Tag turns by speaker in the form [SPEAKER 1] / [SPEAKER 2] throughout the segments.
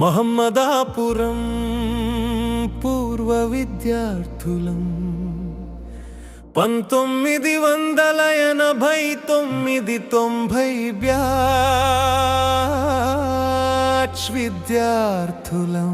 [SPEAKER 1] మహమ్మదాపురం పూర్వ విద్యార్థులం 1989 బ్యాచ్ విద్యార్థులం.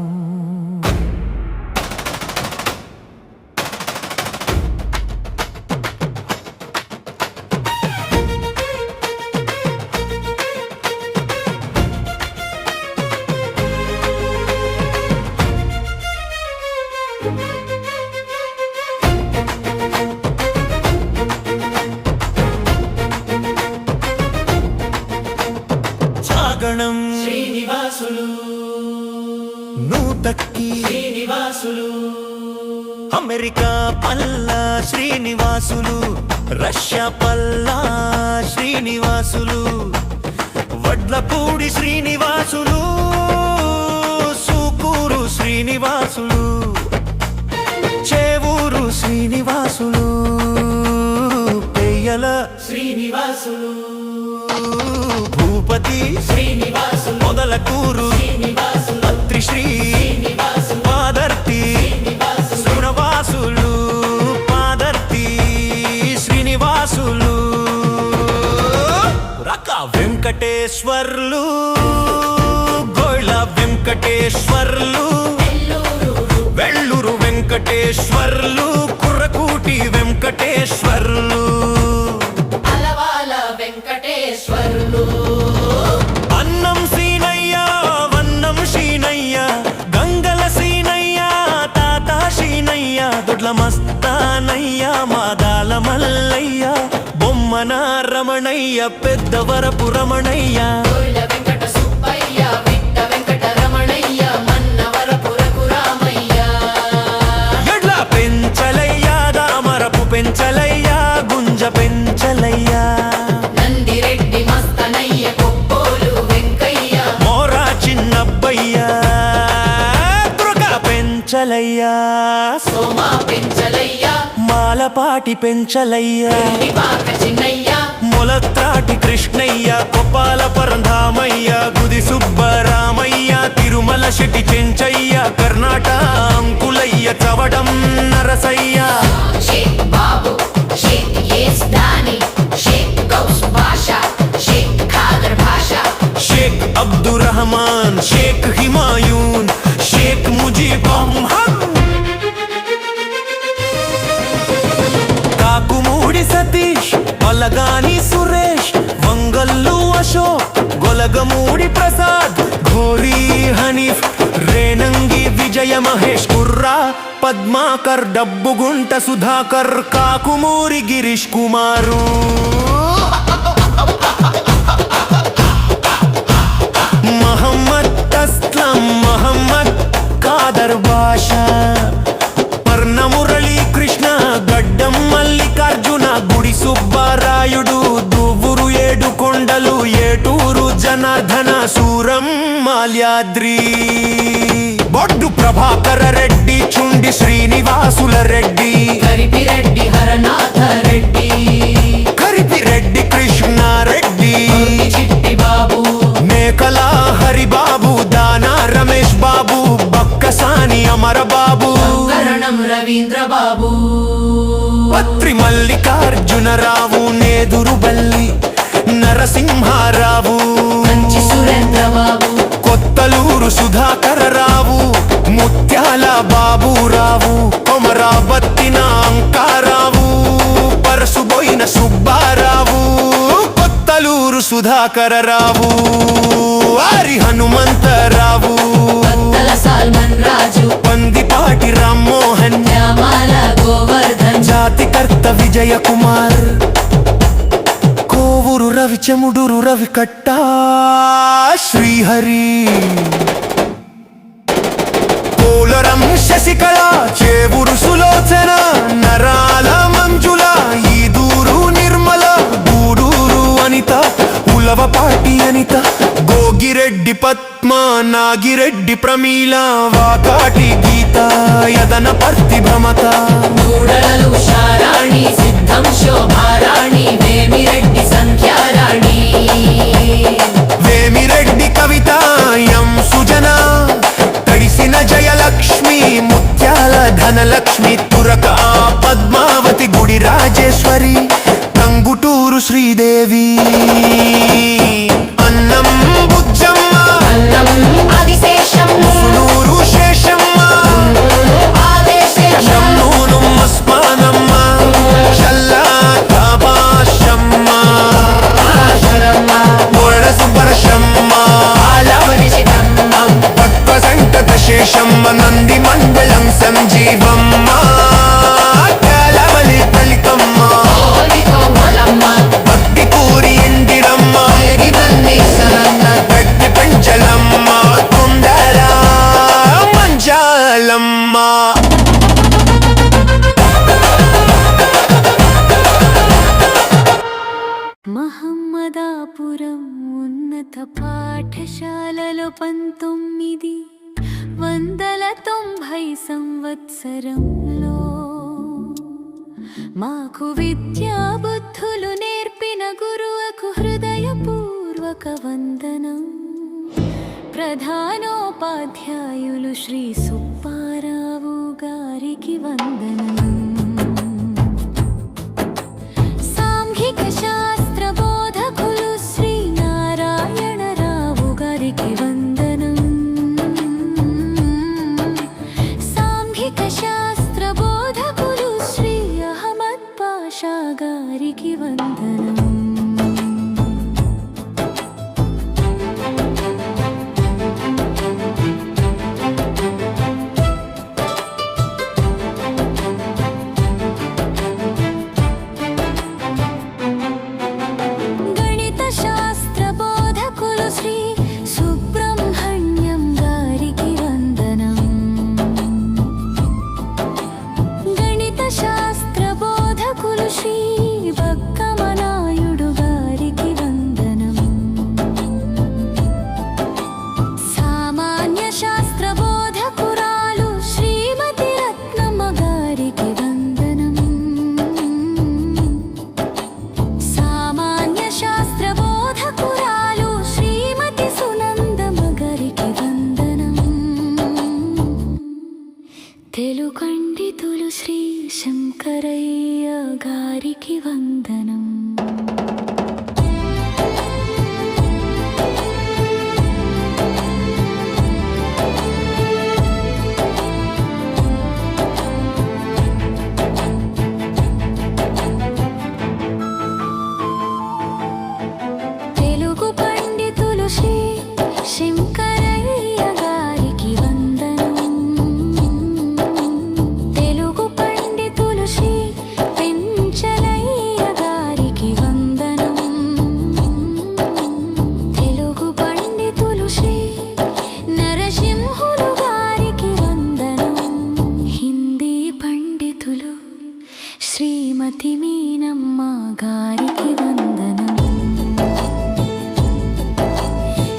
[SPEAKER 1] చాగణం
[SPEAKER 2] శ్రీనివాసులు,
[SPEAKER 1] నూతక్కి
[SPEAKER 2] శ్రీనివాసులు,
[SPEAKER 1] అమెరికా పల్లా శ్రీనివాసులు, రష్యా పల్లా శ్రీనివాసులు, వడ్లపూడి శ్రీనివాసులు, సూకూరు శ్రీనివాసులు, చేవూరు శ్రీనివాసులు, పెయ్యల
[SPEAKER 2] శ్రీనివాసులు,
[SPEAKER 1] భూపతి
[SPEAKER 2] శ్రీనివాసులు,
[SPEAKER 1] మొదలకూరు
[SPEAKER 2] శ్రీనివాసులు,
[SPEAKER 1] పత్రిశ్రీ
[SPEAKER 2] శ్రీనివాసులు,
[SPEAKER 1] పాదర్తి
[SPEAKER 2] శ్రీనివాసులు,
[SPEAKER 1] శ్రీనివాసులు, పాదర్తి శ్రీనివాసులు, రక వెంకటేశ్వర్లు, గోళ్ళ వెంకటేశ్వర్లు, వెల్లూరు వెంకటేశ్వర్లు, కుర్రకూటి వెంకటేశ్వర్లు,
[SPEAKER 2] అలవాల వెంకటేశ్వరులు,
[SPEAKER 1] అన్నం సీనయ్య వన్నం శీనయ్య, గంగల సీనయ్య తాత శీనయ్య, దొడ్ల మస్తానయ్య మాదాల మల్లయ్య, బొమ్మన రమణయ్య పెద్దవరపు రమణయ్య,
[SPEAKER 2] కోయిల వెంకట సుబ్బయ్య, విట్ట వెంకట రమణయ్య, మన్నవరపు రఘురామయ్య,
[SPEAKER 1] ఎడ్ల పెంచలయ్య దామరపు పెంచలయ్య, గుంజ పెంచలయ్య,
[SPEAKER 2] నందిరెడ్డి మస్తనయ్య, కొప్పోలు వెంకయ్య,
[SPEAKER 1] మోరా చిన్నబ్బయ్య, దుర్గ పెంచలయ్య,
[SPEAKER 2] సోమా పెంచలయ్య,
[SPEAKER 1] మాలపాటి పెంచలయ్య,
[SPEAKER 2] నిపాక చిన్నయ్య,
[SPEAKER 1] మొలత్రాటి కృష్ణయ్య, గోపాల పరంధామయ్య, గుది సుబ్బరామయ్య, తిరుమల శెట్టి చెంచయ్య, కర్ణాట అంకులయ్య, చవడం నరసయ్య,
[SPEAKER 2] షేక్ బాబు, షేక్ యేస్ దాని, షేక్ గౌస్ బాషా, షేక్ ఖాదర్ భాషా,
[SPEAKER 1] షేక్ అబ్దుర్రహమాన్, షేక్ హిమాయూన్, షేక్ ముజీబ్ అహ్మద్, కాకుమూడి సతీష్, అలగాని సురేష్, వంగల్లు అశోక్, గొలగమూడి ప్రసాద్, ఘోరీ హనీఫ్, రేనంగి విజయ మహేష్, కుర్రా పద్మాకర్, డబ్బుగుంట సుధాకర్, కాకుమూరి గిరీష్ కుమారు, మహమ్మద్ అస్లం, మహమ్మద్ కాదర్ బాషా, పర్ణమురళీ కృష్ణ, గడ్డం మల్లికార్జున, గుడి సుబ్బారాయుడు, దువ్వురు ఏడు కొండలు, ఏటూరు జనార్దన, సూరం మాల్యాద్రి, బొడ్డు ప్రభాకర రెడ్డి, చుండి శ్రీనివాసుల రెడ్డి,
[SPEAKER 2] కరిపిరెడ్డి హరనాథ రెడ్డి,
[SPEAKER 1] కరిపిరెడ్డి కృష్ణారెడ్డి,
[SPEAKER 2] చిట్టి బాబు,
[SPEAKER 1] మేకల హరిబాబు, దానా రమేష్ బాబు, బక్కసాని అమరబాబు,
[SPEAKER 2] కరణం రవీంద్ర బాబు,
[SPEAKER 1] పత్రి మల్లికార్జునరావు, నేదురుబల్లి నరసింహారావు,
[SPEAKER 2] మంచి సురేంద్ర బాబు,
[SPEAKER 1] కొత్తలూరు సుధాకరరావు, ముత్యాల బాబురావు, కొమరాబత్తిన అంకారావు, పరసుబోయిన సుబ్బారావు, కొత్తలూరు సుధాకరరావు, వారి హనుమంతరావు,
[SPEAKER 2] పత్తల సాల్మన్ రాజు,
[SPEAKER 1] పందిపాటి రామ్మోహన్,
[SPEAKER 2] న్యామాల గోవర్ధన్,
[SPEAKER 1] జాతికర్త విజయ కుమార్, కోవూరు రవి, చెముడూరు రవి కట్ట శ్రీహరి, పోలరం శశికళ, చేవూరు సులోచన, నరాల మంజుల, ఈదూరు నిర్మల, గూడూరు అనిత, ఉలవపాటి అనిత, గోగిరెడ్డి పద్మ, నాగిరెడ్డి ప్రమీల, వాకాటి గీత, యదనపర్తి భ్రమత,
[SPEAKER 2] మూడలలు శారాణి, సిద్ధం శోభారాణి, వేమిరెడ్డి సంఖ్యారాణి,
[SPEAKER 1] వేమిరెడ్డి కవిత, ఎం సుజన, లక్ష్మి ముత్యాల ధనలక్ష్మి తురక పద్మావతి గుడి రాజేశ్వరి టంగుటూరు శ్రీదేవి అన్నం బుజ్జమ్మ
[SPEAKER 2] అన్నం ఆదిశేషం
[SPEAKER 1] సునూరు శేషమ్మ
[SPEAKER 2] ఆదేశేషం
[SPEAKER 1] నూను మస్మానమ్మ చల్లా కామాశమ్మ
[SPEAKER 2] ఆశరమ్మ
[SPEAKER 1] గోడ సుబ్బరశమ్మ
[SPEAKER 2] ఆలవనిషితమ్మ
[SPEAKER 1] పద్మ సంతత శేషమ్మ నంది మండలం సంజీవమ్మ కాలవలి తలికమ్మ
[SPEAKER 2] ఓలితో మలమ్మ
[SPEAKER 1] భక్తి పూరి ఇందిరమ్మ
[SPEAKER 2] ఎగిదన్నీశ్వరమ్మ
[SPEAKER 1] భక్తి పంచలమ్మ కుందర మంజాలమ్మ
[SPEAKER 3] మహమ్మదాపురం ఉన్నత పాఠశాలలో 1990 సంవత్సరంలో మాకు విద్యా బుద్ధులు నేర్పిన గురువుకు హృదయపూర్వక వందనం. ప్రధానోపాధ్యాయులు శ్రీ సుబ్బారావు గారికి వందనం. సాంఘిక శాస్త్ర బోధకులు శ్రీ నారాయణరావు గారికి వందనం. సాంఘిక శాస్త్ర బోధకులు శ్రీ అహ్మద్ పాషా గారికి వందనం. గణిత శాస్త్ర బోధకులు శ్రీ సుబ్రహ్మణ్యం గారికి వందనం. గణిత శాస్త్ర బోధకులు శ్రీ బక్కమనాయుడు గారికి వందనం. సామాన్య శాస్త్ర బోధకురాలు శ్రీమతి రత్నమ్మ గారికి వందనం. సామాన్య శాస్త్ర బోధకురాలు శ్రీమతి సునందమ్మ గారికి వందనం. తెలుగు పండితులు శ్రీ శంకరయ్య గారికి వందనం. తెలుగు పండితులు శ్రీ శంకరయ్య గారికి వందనం. తెలుగు పండితులు శ్రీ పెంచలయ్య గారికి వందనం. తెలుగు పండితులు శ్రీ నరసింహులు గారికి వందనం. హిందీ పండితులు శ్రీమతి మీనమ్మ గారికి వందనం.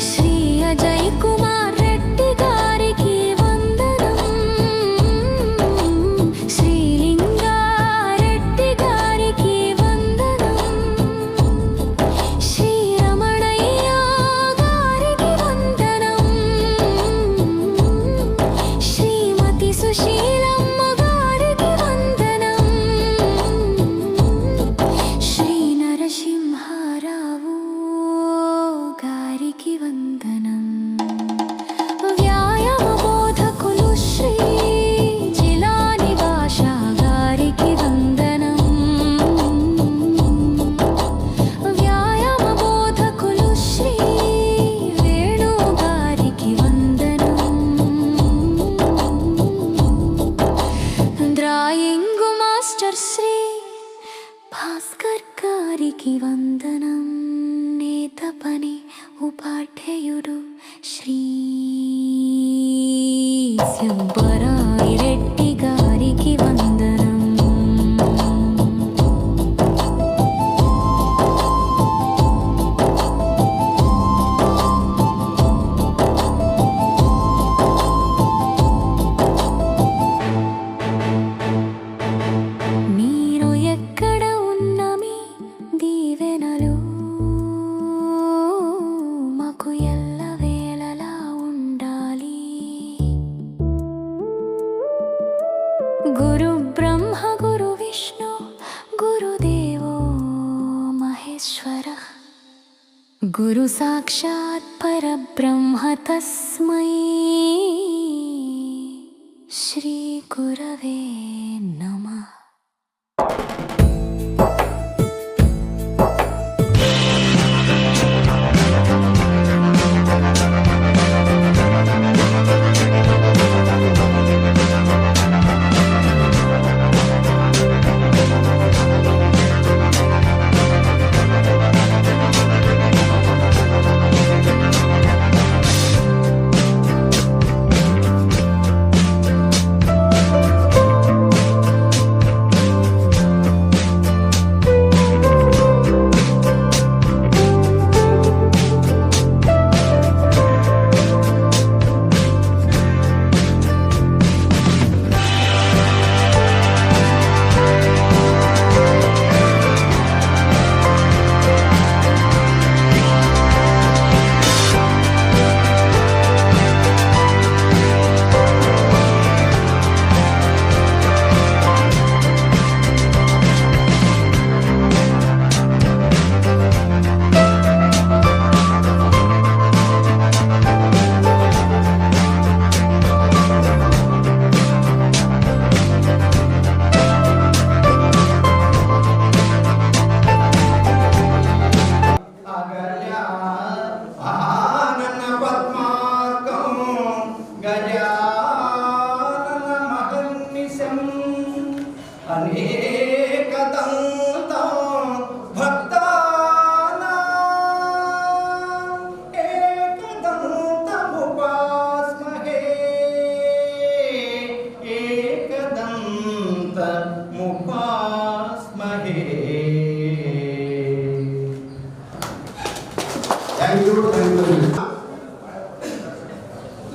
[SPEAKER 3] శ్రీ అజయ్ కుమార్ రెడ్డి గారికి వందనం. శ్రీలింగారెడ్డి గారికి వందనం. శ్రీ రమణయ్య గారికి వందనం. శ్రీమతి సుశీలమ్మ గారికి వందనం. శ్రీ నరసింహారావు గారికి వందనం. వ్యాయామ బోధకులు శ్రీ జిలాని భాషా గారికి వందనం. వ్యాయామ బోధకులు శ్రీ వేణు గారికి వందనం. డ్రాయింగ్ మాస్టర్ శ్రీ భాస్కర్ గారికి వందనం. నేత పని ఉపాధ్యాయుడు శ్రీ శంబరాయి రెడ్డి గారికి వందనం. మీరు ఎక్కడ ఉన్న మీ దీవెనలు మాకు ఎల్లవేళలా ఉండాలి. గురు సాక్షాత్ పరబ్రహ్మ తస్మై శ్రీ గురవే నమః.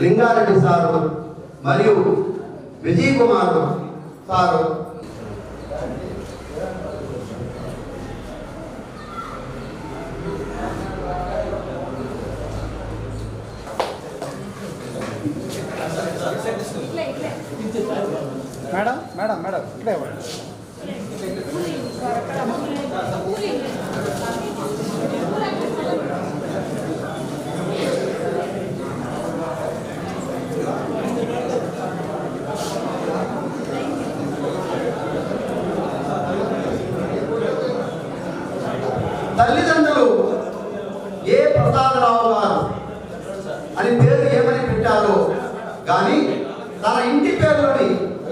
[SPEAKER 4] లింగారెడ్డి సారు మరియు Vijay Kumar sir
[SPEAKER 5] madam madam madam ఇక్కడే
[SPEAKER 4] తల్లిదండ్రులు ఏ ప్రసాదరావు గారు అని పేరు ఏమని పెట్టారో కానీ తన ఇంటి పేరులోని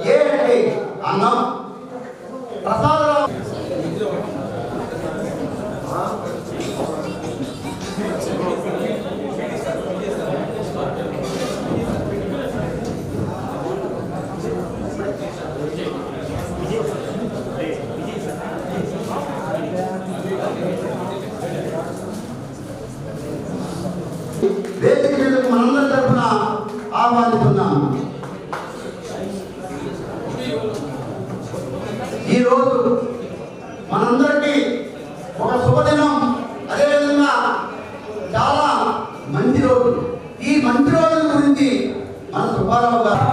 [SPEAKER 4] ఏ అంటే అన్నం ప్రసాదరావు వేదిక మీదకు మనందరి తరఫున ఆహ్వానిస్తున్నాము. ఈరోజు మనందరికీ ఒక శుభదినం, అదేవిధంగా చాలా మంచి రోజు. ఈ మంచి రోజుల గురించి మన సుబ్బారావు గారు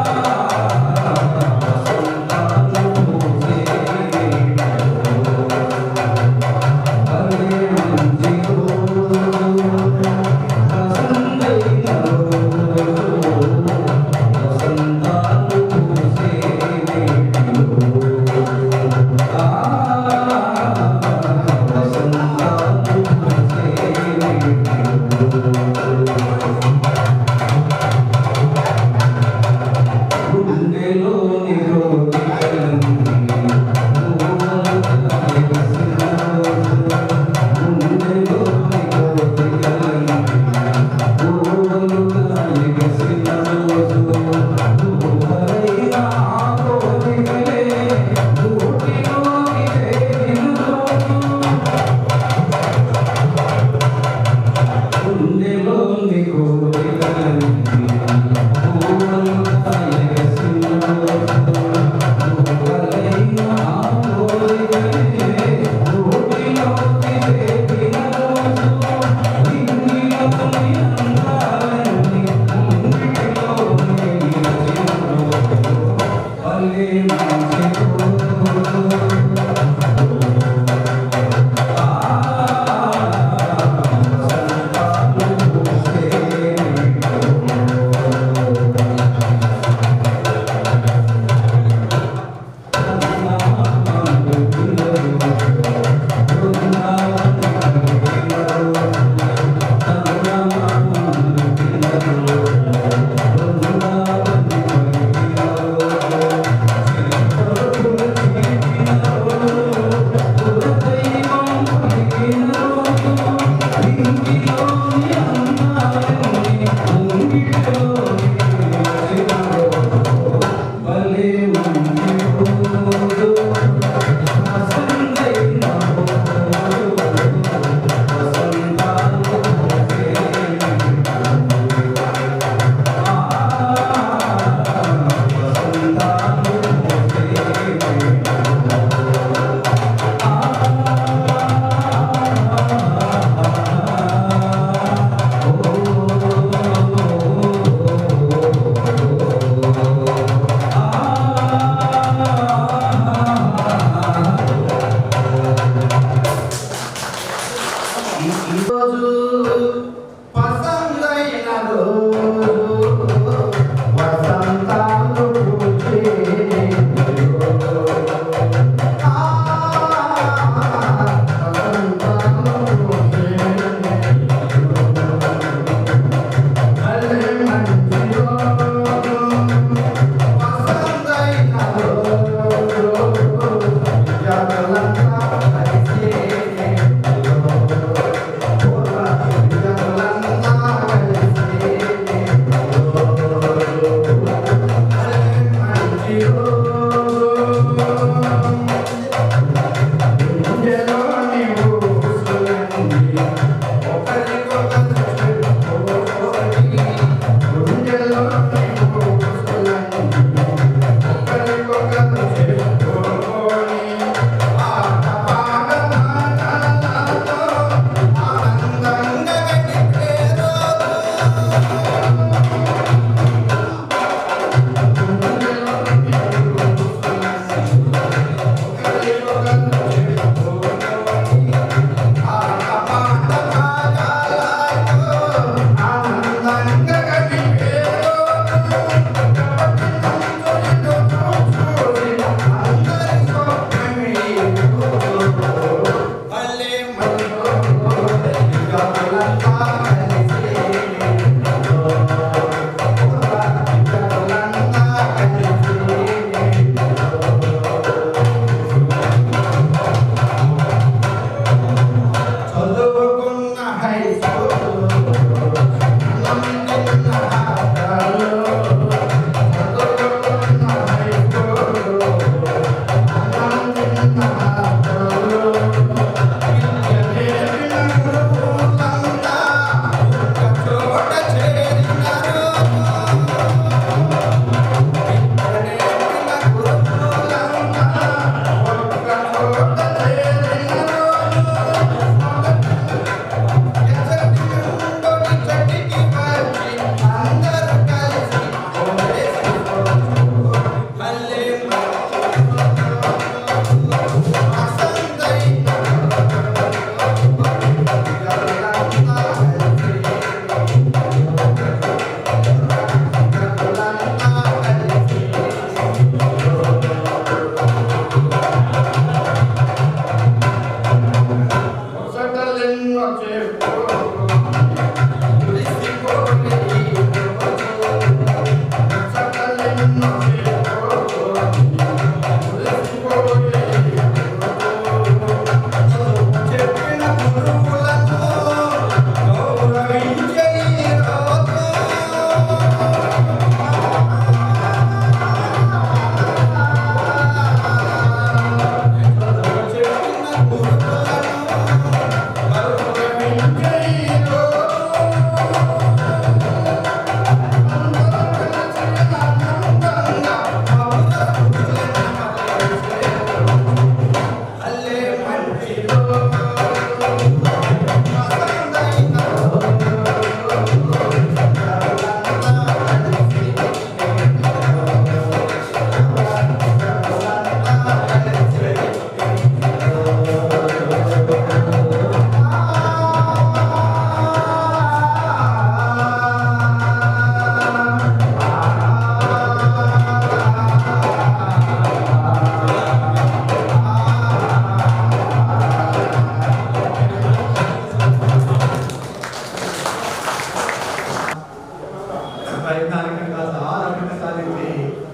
[SPEAKER 5] వైజ్ఞానికంగా చాలా అభివృద్ధి సాధించి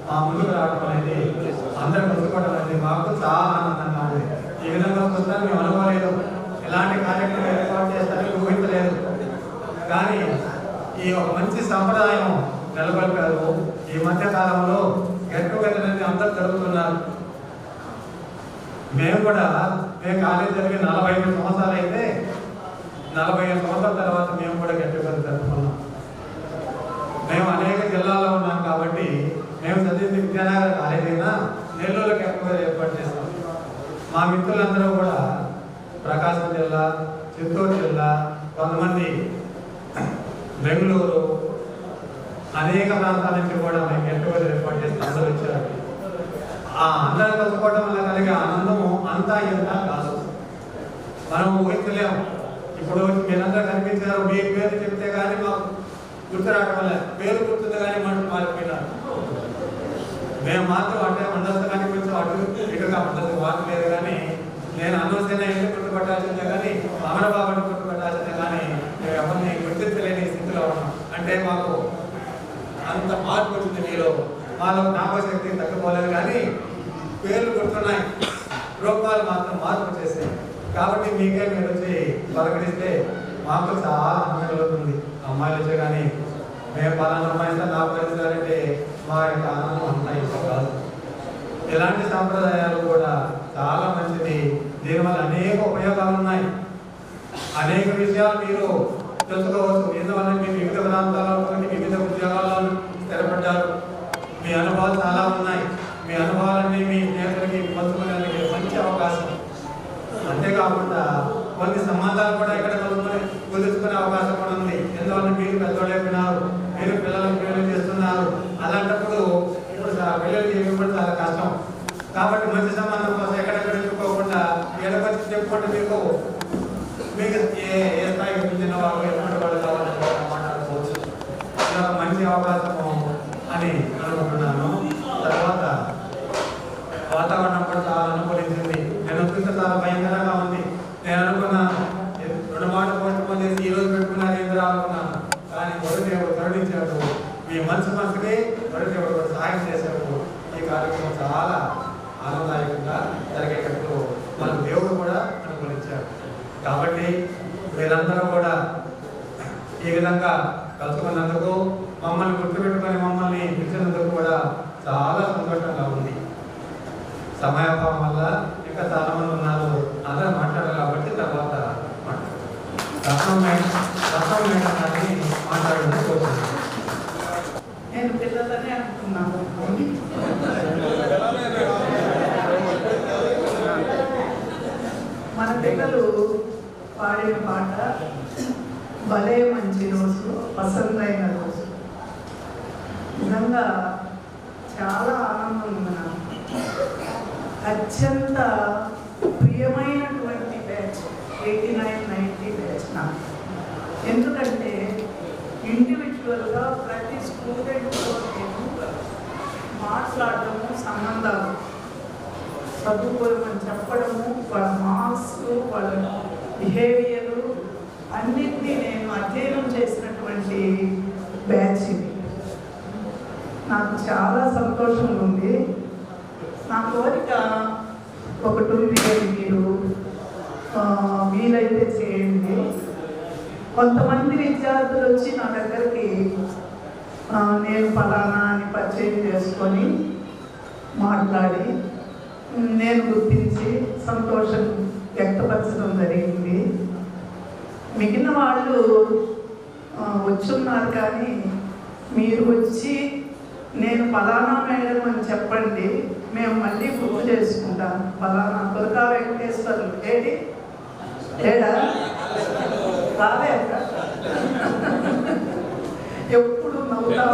[SPEAKER 5] మా ముందుకు రావడం అనేది అందరూ కలుసుకోవడం అనేది మాకు చాలా ఆనందంగా ఉంది. ఈ విధంగా వస్తుందని మేము అనుకోలేదు, ఇలాంటి కార్యక్రమం ఏర్పాటు చేస్తారని ఊహించలేదు. కానీ ఈ ఒక మంచి సంప్రదాయం నెలకొల్పారు. ఈ మధ్య కాలంలో గెట్ టుగెదర్ అనేది అందరూ జరుగుతున్నారు. మేము కాలేజ్ జరిగి 45 సంవత్సరాలు అయితే 45 సంవత్సరాల తర్వాత మేము కూడా గెట్ టుగెదర్ జరుపుకున్నాం. మేము అనేక జిల్లాల్లో ఉన్నాం కాబట్టి మేము చదివింది విద్యానగర్ కాలేజ్ అయినా నెల్లూరు గెట్ టుగెదర్ ఏర్పాటు చేస్తాం. మా మిత్రులందరూ కూడా ప్రకాశం జిల్లా, చిత్తూరు జిల్లా, కొంతమంది బెంగళూరు, అనేక ప్రాంతాల నుంచి కూడా మేము గెట్ టుగెదర్ ఏర్పాటు చేస్తాం. అందరూ వచ్చారు. ఆ అందరూ కలుసుకోవడం వల్ల కలిగే ఆనందము అంతా ఎంత కాదు, మనం ఊహించలేము. ఇప్పుడు మీరందరూ కనిపించారు, మీ పేరు చెప్తే కానీ మాకు గుర్తు రావడం వల్ల పేరు గుర్తుంది కానీ మనం మారిపోయినారు. మేము మాత్రం అంటే ఉండదు కానీ కొంచెం అటు ఇటుగా ఉండదు, వాటి లేదు. కానీ నేను అనవసరంగా ఎందుకు గుర్తుపట్టాల్సిందే కానీ అమరబాబుని గుర్తుపట్టాల్సిందే కానీ మేము ఎవరిని గుర్తించలేని స్థితిలో ఉన్నాం. అంటే మాకు అంత మార్పు వచ్చింది మీలో. మాలో జ్ఞాపకశక్తి తగ్గిపోలేదు కానీ పేర్లు గుర్తున్నాయి, రూపాలు మాత్రం మార్పు చేసాయి. కాబట్టి మీకే మీరు వచ్చి పలకరిస్తే మాకు చాలా ఆనందం కలుగుతుంది. అమ్మాయిలు వచ్చే కానీ మేము పలానా అమ్మాయితో నా పరిస్థితులంటే మా యొక్క ఆనందం అంతా ఇంకా కాదు. ఇలాంటి సాంప్రదాయాలు కూడా చాలా మంచిది. దీనివల్ల అనేక ఉపయోగాలు ఉన్నాయి, అనేక విషయాలు మీరు తెలుసుకోవచ్చు. ఎందువల్ల మీ వివిధ ప్రాంతాల్లో వివిధ ఉద్యోగాల్లో స్థిర అనుభవాలు చాలా ఉన్నాయి. మీ అనుభవాలన్నీ మీ స్నేహితులకి పంచుకోవడానికి మంచి అవకాశం. అంతేకాకుండా కొన్ని సంబంధాలు కూడా ఇక్కడ కుదుర్చుకునే అవకాశం కూడా ఉంది. ఎందువల్ల మీరు పెద్దవాళ్ళైపోయినారు, మీరు పిల్లలకు పెళ్లి చేస్తున్నారు. అలాంటప్పుడు ఇప్పుడు పిల్లలు చేయడం కూడా చాలా కష్టం. కాబట్టి మంచి సంబంధం కోసం ఎక్కడెక్కడ చెప్పుకోకుండా ఎడకొచ్చి చెప్పుకుంటే మీకు ఏ స్థాయికి మించిన వాళ్ళు ఎటువంటి వాళ్ళు కావాలని మాట్లాడుకోవచ్చు. ఇది ఒక మంచి అవకాశము అని అనుకుంటున్నాను. తర్వాత వాతావరణం కూడా చాలా అనుకూలించింది. నేను చూస్తే చాలా భయంకరంగా ఉంది. నేను అనుకున్నాను 2 మాటలు పోస్టుపోన్ చేసి ఈ రోజు పెట్టుకున్నారు ఎందుకు అనుకున్నాను. కానీ వరుదేవుడు కరుణించాడు. మీ మనసుకి వరుదేవుడు కూడా సహాయం చేశాడు. ఈ కార్యక్రమం చాలా ఆనందదాయకంగా జరిగేటట్టు మన దేవుడు కూడా అనుకూలించాడు. కాబట్టి మీరందరూ కూడా ఈ విధంగా కలుసుకున్నందుకు, మమ్మల్ని గుర్తుపెట్టుకొని మమ్మల్ని పిలిచినందుకు కూడా చాలా సంతోషంగా ఉంది. సమయాభావం వల్ల ఇంకా చాలా మంది ఉన్నారు, అందరూ మాట్లాడాలి కాబట్టి తర్వాత రత్నం మేడం గారిని మాట్లాడడం కోరుతున్నాను.
[SPEAKER 6] నేను పిల్లలనే అనుకున్నాను. మన పిల్లలు పాడిన పాట భలే మంచి రోజు, పసందైన రోజు. నిజంగా చాలా ఆనందం ఉంది నాకు. అత్యంత ప్రియమైనటువంటి బ్యాచ్ 89-90 బ్యాచ్ నాకు. ఎందుకంటే ఇండివిజువల్గా ప్రతి స్టూడెంట్తో నేను మాట్లాడటము, సంబంధాలు చదువుకోమని చెప్పడము, వాళ్ళ మార్క్స్, వాళ్ళ బిహేవియరు అన్నింటినీ నేను అధ్యయనం చేసినటువంటి బ్యాచ్ ఇది. నాకు చాలా సంతోషంగా ఉంది. నా కోరిక ఒకటి ఉంది, మీరు వీలైతే చేయండి. కొంతమంది విద్యార్థులు వచ్చి నా దగ్గరికి నేను ఫలానా అని పరిచయం చేసుకొని మాట్లాడి నేను గుర్తించి సంతోషం వ్యక్తపరచడం జరిగింది. మిగిలిన వాళ్ళు వచ్చున్నారు, కానీ మీరు వచ్చి నేను ఫలానా మేడం అని చెప్పండి, మేము మళ్ళీ గుర్తు చేసుకుంటాం. ఫలానా దుర్గా వెంకటేశ్వర్లు ఏడి ఏడా రావే అక్క, ఎప్పుడు నవ్వుతా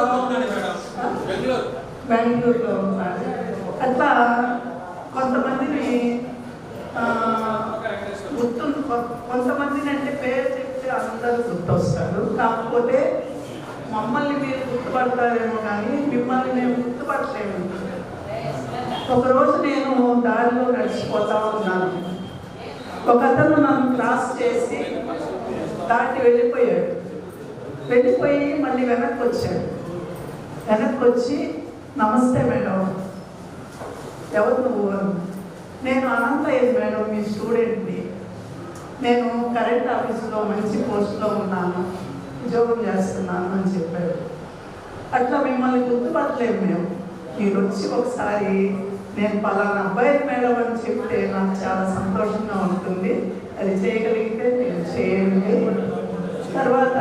[SPEAKER 6] బెంగళూరులో ఉన్నాడు. అట్లా కొంతమందిని కొంతమందిని అంటే పేరు చెప్తే అందరూ గుర్తొస్తారు. కాకపోతే మమ్మల్ని మీరు గుర్తుపడతారేమో కానీ మిమ్మల్ని మేము గుర్తుపట్టలేము. ఒకరోజు నేను దారిలో నడిచిపోతా ఉన్నాను. ఒక అతను నన్ను క్రాస్ చేసి దాటి వెళ్ళిపోయాడు. వెళ్ళిపోయి మళ్ళీ వెనక్కి వచ్చాడు. వెనక్కి వచ్చి నమస్తే మేడం, ఎవరు నువ్వు? నేను అనంతయ్య మేడం, మీ స్టూడెంట్ని. నేను కరెంట్ ఆఫీస్లో మంచి పోస్ట్లో ఉన్నాను, ఉద్యోగం చేస్తున్నాను అని చెప్పాడు. అట్లా మిమ్మల్ని గుర్తుపట్టలేము మేము. మీరు వచ్చి ఒకసారి నేను పలానా అబ్బాయి మేడం అని చెప్తే నాకు చాలా సంతోషంగా ఉంటుంది. అది చేయగలిగితే నేను చేయండి. తర్వాత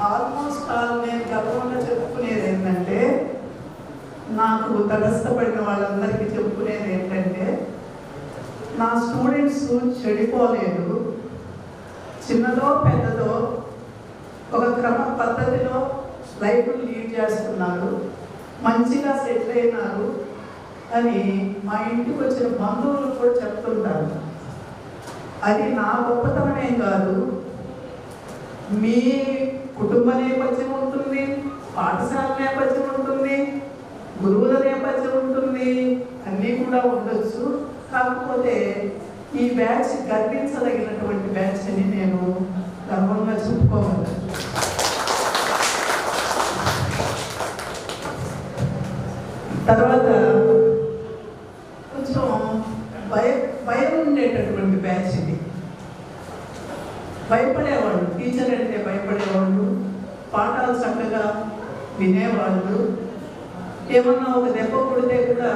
[SPEAKER 6] ఆల్మోస్ట్ నేను గర్వంగా చెప్పుకునేది ఏంటంటే, నాకు తటస్థపడిన వాళ్ళందరికీ చెప్పుకునేది ఏంటంటే, నా స్టూడెంట్స్ చెడిపోలేదు. చిన్నదో పెద్దదో ఒక క్రమ పద్ధతిలో లైఫ్ లీడ్ చేస్తున్నారు, మంచిగా సెటిల్ అయినారు అని మా ఇంటికి వచ్చిన బంధువులు కూడా చెప్తుంటారు. అది నా గొప్పతనమేం కాదు, మీ కుటుంబ నేపథ్యం ఉంటుంది, పాఠశాల నేపథ్యం ఉంటుంది, గురువుల నేపథ్యం ఉంటుంది, అన్నీ కూడా ఉండొచ్చు. కాకపోతే ఈ బ్యాచ్ గర్వించదగినటువంటి బ్యాచ్ అని నేను గర్వంగా చెప్పుకోగలను. తర్వాత కొంచెం భయం ఉండేటటువంటి బ్యాచ్ ఇది. భయపడేవాళ్ళు, టీచర్ అంటే భయపడేవాళ్ళు, పాఠాలు చక్కగా వినేవాళ్ళు. ఏమన్నా ఒక దెబ్బ కొడితే కూడా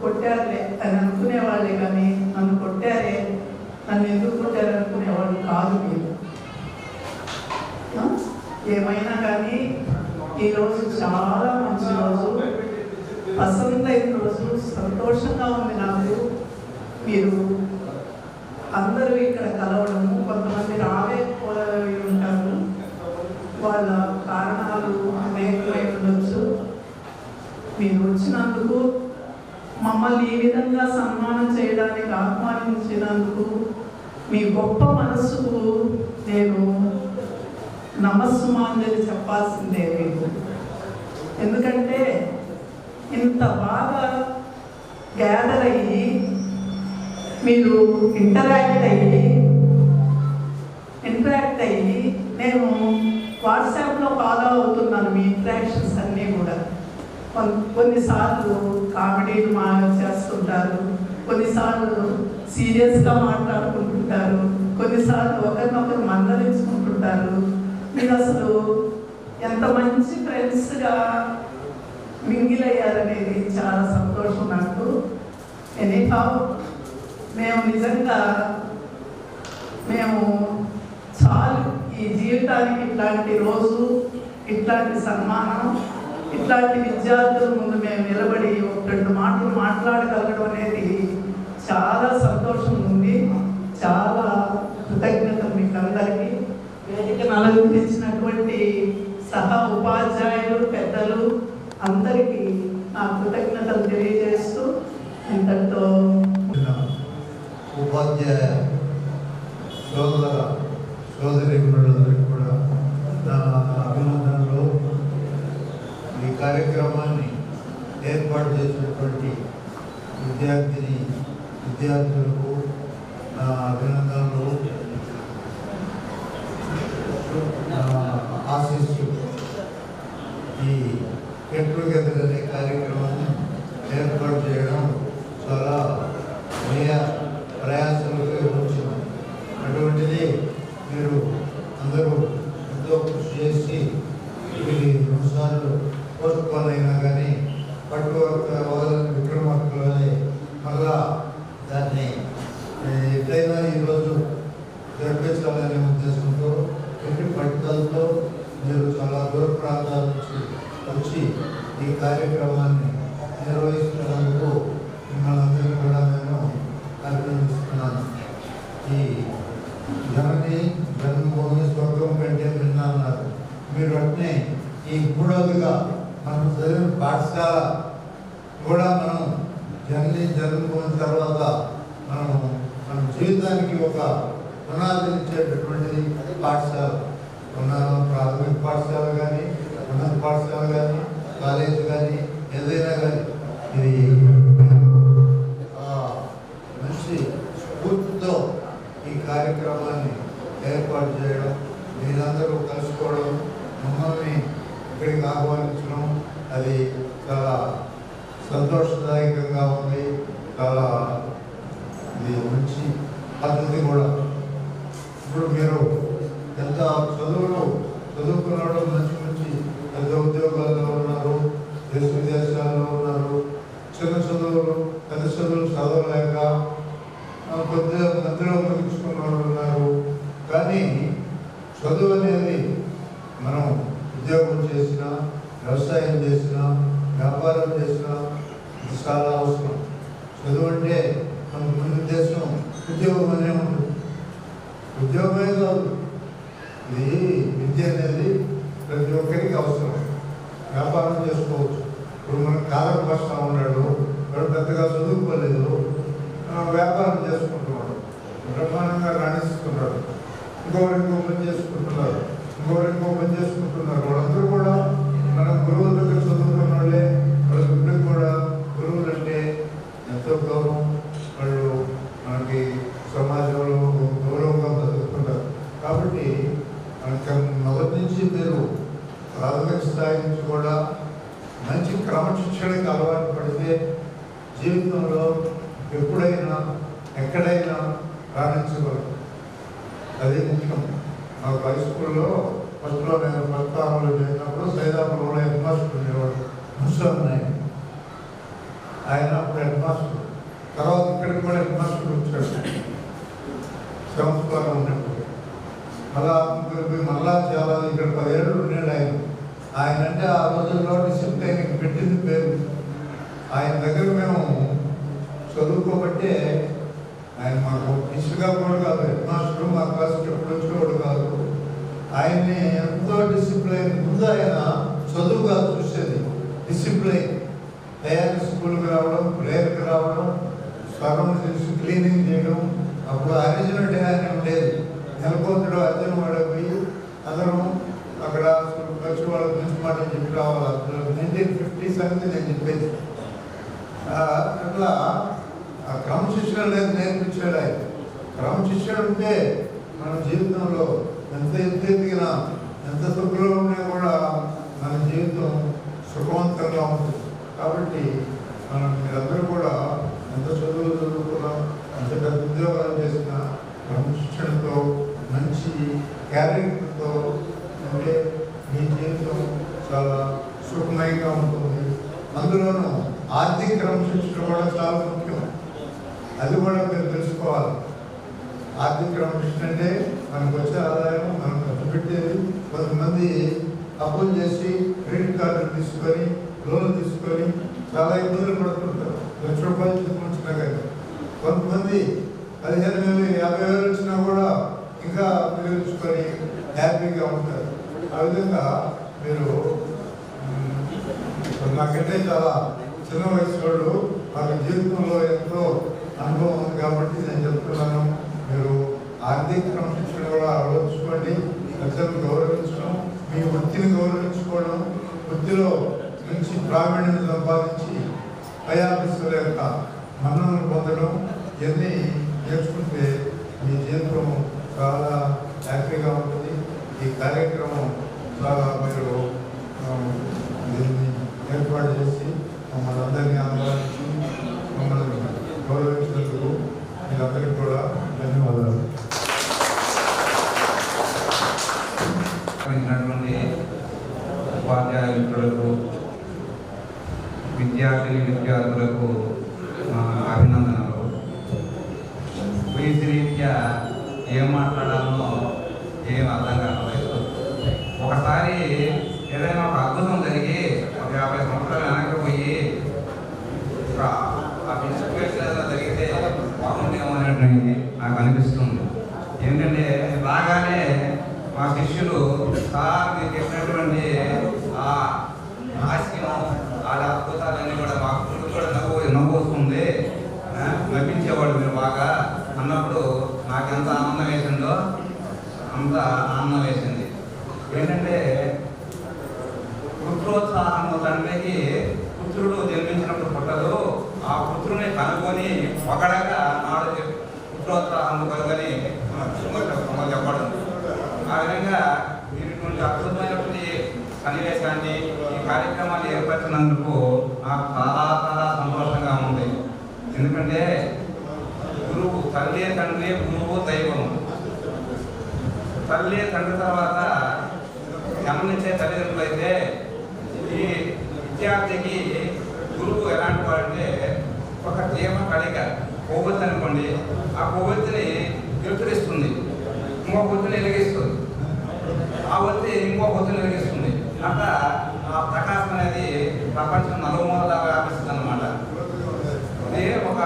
[SPEAKER 6] కొట్టారులే అని అనుకునేవాళ్ళే, కానీ నన్ను కొట్టారే, నన్ను ఏమైనా కానీ ఈరోజు చాలా మంచి రోజు, పసందైన రోజు, సంతోషంగా ఉంది నాకు. మీరు అందరూ ఇక్కడ కలవడము, కొంతమంది రాలేకపోయి ఉంటారు, వాళ్ళ కారణాలు అనేకమై ఉండొచ్చు. మీరు వచ్చినందుకు, మమ్మల్ని ఈ విధంగా సన్మానం చేయడానికి ఆహ్వానించినందుకు మీ గొప్ప మనస్సుకు నేను నమస్సుమాంజలి చెప్పాల్సిందే మీకు. ఎందుకంటే ఇంత బాగా గ్యాదర్ అయ్యి మీరు ఇంటరాక్ట్ అయ్యి నేను వాట్సాప్లో ఫాలో అవుతున్నాను మీ ఇంటరాక్షన్స్ అన్నీ కూడా. కొన్నిసార్లు కామెడీలు చేస్తుంటారు, కొన్నిసార్లు సీరియస్గా మాట్లాడుకుంటుంటారు, కొన్నిసార్లు ఒకరినొకరు మందలించుకుంటుంటారు. మీరు అసలు ఎంత మంచి ఫ్రెండ్స్గా మింగిల్ అయ్యారనేది చాలా సంతోషం నాకు. ఎనీహౌ మేము నిజంగా చాలు ఈ జీవితానికి ఇట్లాంటి రోజు, ఇట్లాంటి సన్మానం, ఇట్లాంటి విద్యార్థుల ముందు మేము నిలబడి ఒక 2 మాటలు మాట్లాడగలగడం అనేది చాలా సంతోషం ఉంది. చాలా కృతజ్ఞతలు మీకు అందరికీ. వేదికను అలంకరించినటువంటి సహా ఉపాధ్యాయులు, పెద్దలు అందరికీ నా కృతజ్ఞతలు తెలియజేస్తూ ఇంతటితో
[SPEAKER 7] ఉపాధ్యాయ సోదరీమణులందరికీ కూడా నా అభినందనలు. ఈ కార్యక్రమాన్ని ఏర్పాటు చేసినటువంటి విద్యార్థులకు నా అభినందనలు, ఆశిస్తూ ఈ గెట్ టుగెదర్ అనే కార్యక్రమాన్ని ఏర్పాటు చేయడం చాలా ప్రయాసంగా వచ్చింది. అటువంటిది మీరు అందరూ ఎంతో కృషి చేసి 2 సార్లు పోస్ట్ పోన్ అయినా కానీ విక్రమార్కులని మళ్ళా దాన్ని ఎట్లయినా ఈరోజు జరిపించాలనే ఉద్దేశంతో ఎన్ని పట్టుదలతో మీరు చాలా దూర ప్రాంతాల నుంచి వచ్చి ఈ కార్యక్రమాన్ని నిర్వహిస్తున్నందుకు మిమ్మల్ని అందరినీ కూడా నేను అభినందిస్తున్నాను. ఈ జన్మభూమి స్వర్గం కంటే విన్నాన్నారు. మీరు వెంటనే ఈ 3వదిగా మనం చదివిన పాఠశాల కూడా మనం జన్మభూమి తర్వాత మన జీవితానికి ఒక పునాదినిచ్చేటటువంటిది పాఠశాల. ప్రాథమిక పాఠశాల కానీ, ఉన్నత పాఠశాల కానీ, కాలేజ్ కానీ, ఏదైనా కానీ ఇది మంచి స్ఫూర్తితో ఈ కార్యక్రమాన్ని ఏర్పాటు చేయడం, మీరందరూ కలుసుకోవడం, మమ్మల్ని ఇక్కడికి ఆహ్వానించడం అది చాలా సంతోషదాయకంగా ఉంది. చాలా ఇది మంచి పద్ధతి కూడా. ఇప్పుడు మీరు ఎంత చదువుకున్నాడు, మంచి పెద్ద ఉద్యోగాల్లో ఉన్నారు, దేశ విదేశాల్లో ఉన్నారు, చిన్న చదువులు పెద్ద చదువులు చదవలేక కొద్దిగా మధ్యలో ముగించుకున్న వాళ్ళు ఉన్నారు. కానీ చదువు అనేది మనం ఉద్యోగం చేసినా, వ్యవసాయం చేసినా, వ్యాపారం చేసినా ఇది చాలా అవసరం. చదువు అంటే మనకు ముందు ఉద్దేశం ఉద్యోగం అనే ఉంటుంది. ఉద్యోగమే కాదు, ఇది విద్య అనేది ప్రతి ఒక్కరికి అవసరం. వ్యాపారం చేసుకోవచ్చు. ఇప్పుడు మనకు కాలం కష్టం ఉన్నాడు, వాడు పెద్దగా చదువుకోలేదు, వ్యాపారం చేసుకుంటున్నాడు, బ్రహ్మాండంగా రాణిస్తున్నాడు. ఇంకో పని చేసుకుంటున్నారు, వాళ్ళందరూ కూడా మన గురువుల దగ్గర చదువుకున్న వాళ్ళే. వాళ్ళకి ఇప్పటికి కూడా గురువులు అంటే ఎంతో గౌరవం. వాళ్ళు మనకి సమాజంలో గౌరవంగా బతుకుతున్నారు. కాబట్టి మనకి మొదటి నుంచి మీరు ప్రాథమిక స్థాయి నుంచి కూడా మంచి క్రమశిక్షణకి అలవాటు పడితే జీవితంలో ఎప్పుడైనా ఎక్కడైనా రాణించగలరు. అది ముఖ్యం. మాకు హై స్కూల్లో ఫస్ట్లో నేను ప్రస్థానంలో చేసినప్పుడు సైదాపురంలో హెడ్ మాస్టర్ ఉండేవాడు, ముస్లిం ఆయన అప్పుడు హెడ్ మాస్టర్. తర్వాత ఇక్కడికి కూడా హెడ్ మాస్టర్ వచ్చాడు 7th క్లాస్ ఉన్నప్పుడు. మళ్ళా మళ్ళా చాలా ఇక్కడ 10 ఏళ్ళు ఉన్నాడు ఆయన అంటే ఆ రోజుల్లో డిసిప్లైన్ పెట్టింది పేరు. ఆయన దగ్గర మేము చదువుకోబట్టే ఆయన మాకు టీచర్గా కూడా కాదు, హెడ్ మాస్టర్, మా క్లాస్కి ఎప్పుడు వచ్చేవాడు కాదు. ఆయన్ని ఎంతో డిసిప్లైన్. ముందు ఆయన చదువుగా చూసేది డిసిప్లైన్. తయారు స్కూల్కి రావడం, ప్రేయర్కి రావడం, స్వరం చేసి క్లీనింగ్ చేయడం. అప్పుడు అరిజినల్ డే అని ఉండేది. నెలకొంతుడు అర్జున వాడిపోయి అందరం అక్కడ వచ్చి వాళ్ళ గురించి మాట చెప్పి రావాలి. 1950s అనేది నేను చెప్పేది. అట్లా ఆ క్రమశిక్షణ లేదు నేర్పించాడు ఆయన. క్రమశిక్షణ ఉంటే మన జీవితంలో ఎంత ఎదిగినా, ఎంత సుఖంలో ఉన్నా కూడా మన జీవితం సుఖవంతంగా ఉంటుంది. కాబట్టి మీరందరూ కూడా ఎంత చదువుకున్నా, ఎంత పెద్ద ఉద్యోగాలు చేసినా క్రమశిక్షణతో, మంచి క్యారెక్టర్తో ఉంటే మీ జీవితం చాలా సుఖమయంగా ఉంటుంది. అందులోనూ ఆర్థిక క్రమశిక్షణ కూడా చాలా ముఖ్యం. అది కూడా మీరు తెలుసుకోవాలి. ఆర్థిక క్రమశిక్షణ అంటే మనకు వచ్చే ఆదాయం మనం ఖర్చు పెట్టేది. కొంతమంది అప్పులు చేసి క్రెడిట్ కార్డులు తీసుకొని, లోన్లు తీసుకొని చాలా ఇబ్బందులు పడుతుంటారు. ₹1,00,000 తీసుకొచ్చినా కానీ కొంతమంది 15,000, 50,000 వచ్చినా కూడా ఇంకా మిగిలించుకొని హ్యాపీగా ఉంటారు. ఆ విధంగా మీరు నాకంటే చాలా చిన్న వయసు వాళ్ళు మాకు జీవితంలో ఎంతో అనుభవం ఉంది కాబట్టి నేను చెప్తున్నాను. మీరు ఆర్థిక క్రమశిక్షణ కూడా అలవర్చుకోండి. ప్రజలను గౌరవించడం, మీ వృత్తిని గౌరవించుకోవడం, వృత్తిలో మంచి ప్రావీణ్యం సంపాదించి పై ఆఫీసుల యొక్క మన్ననలు పొందడం, ఇవన్నీ నేర్చుకుంటే మీ జీవితం చాలా హ్యాపీగా ఉంటుంది. ఈ కార్యక్రమం చాలా మీరు దీన్ని ఏర్పాటు చేసి మమ్మల్ని అందరినీ ఆదరించి మమ్మల్ని గౌరవించినందుకు మీరందరికీ కూడా ధన్యవాదాలు.
[SPEAKER 8] ఉపాధ్యాయ మిత్రులకు, విద్యార్థులకు అభినందనలు. వయసు రీత్యా ఏం మాట్లాడాలో ఏం అర్థం కావలేదు. ఒకసారి ఏదైనా ఒక అద్భుతం జరిగి ఒక 50 సంవత్సరాలు వెనక్కి పోయి ఆ సిచ్యువేషన్ జరిగితే బాగుండేమో అనేటువంటి నాకు అనిపిస్తుంది. ఏంటంటే రాగానే మా శిష్యులు సార్ మీరు చెప్పినటువంటి ఆ హాస్యం, ఆ అద్భుతాలన్నీ కూడా మా కుటుంబం కూడా నవ్వు వస్తుంది, నవ్వించేవాడు మీరు బాగా అన్నప్పుడు నాకు ఎంత ఆనందం వేసిందో అంత ఆనందం వేసింది. ఏంటంటే పుత్రోత్సాహం తండ్రికి పుత్రుడు జన్మించినప్పుడు పుట్టదు, ఆ పుత్రుని కనుగొని ఒకడగా నాడు పుత్రోత్సాహం కనుగొని చెప్పడం. ఆ విధంగా ఇటువంటి అద్భుతమైనటువంటి సన్నివేశాన్ని, ఈ కార్యక్రమాన్ని ఏర్పరిచినందుకు నాకు చాలా చాలా సంతోషంగా ఉంది. ఎందుకంటే గురువు, తల్లి తండ్రి, గురువు దైవం. తల్లి తండ్రి తర్వాత గమనించే తల్లిదండ్రులు అయితే ఈ విద్యార్థికి గురువు ఎలాంటి వాడంటే ఒక జీవ కళిక, కొవ్వొత్తి అనుకోండి, ఆ కొవ్వొత్తిని వెలుతురిస్తుంది, ఇంకో ఒత్తిని వెలిగిస్తుంది, ఆ ఒత్తి ఇంకో ఒత్తిని వెలిగిస్తుంది. అట్లా ఆ ప్రకాశం అనేది ప్రపంచం నలుమూలలా వ్యాపిస్తుంది అన్నమాట. ఇది ఒక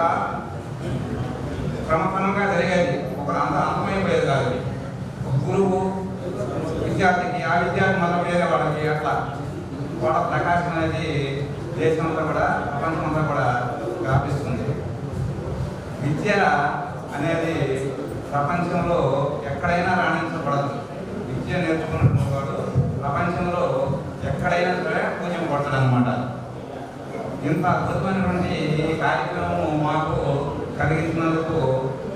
[SPEAKER 8] క్రమక్రమంగా జరిగేది, ఒక అంతమైపోయేది కాదు. గురువు విద్యార్థికి, ఆ విద్యార్థి మళ్ళీ వేరే వాళ్ళకి, అట్లా వాళ్ళ ప్రకాశం అనేది దేశమంతా కూడా, ప్రపంచమంతా కూడా వ్యాపిస్తుంది. విద్య అనేది ప్రపంచంలో ఎక్కడైనా రాణించబడదు. విద్య నేర్చుకున్నటువంటి వాడు ప్రపంచంలో ఎక్కడైనా సరే పూజ్యం పడతాడు అనమాట. ఇంత అద్భుతమైనటువంటి కార్యక్రమం మాకు కలిగించినందుకు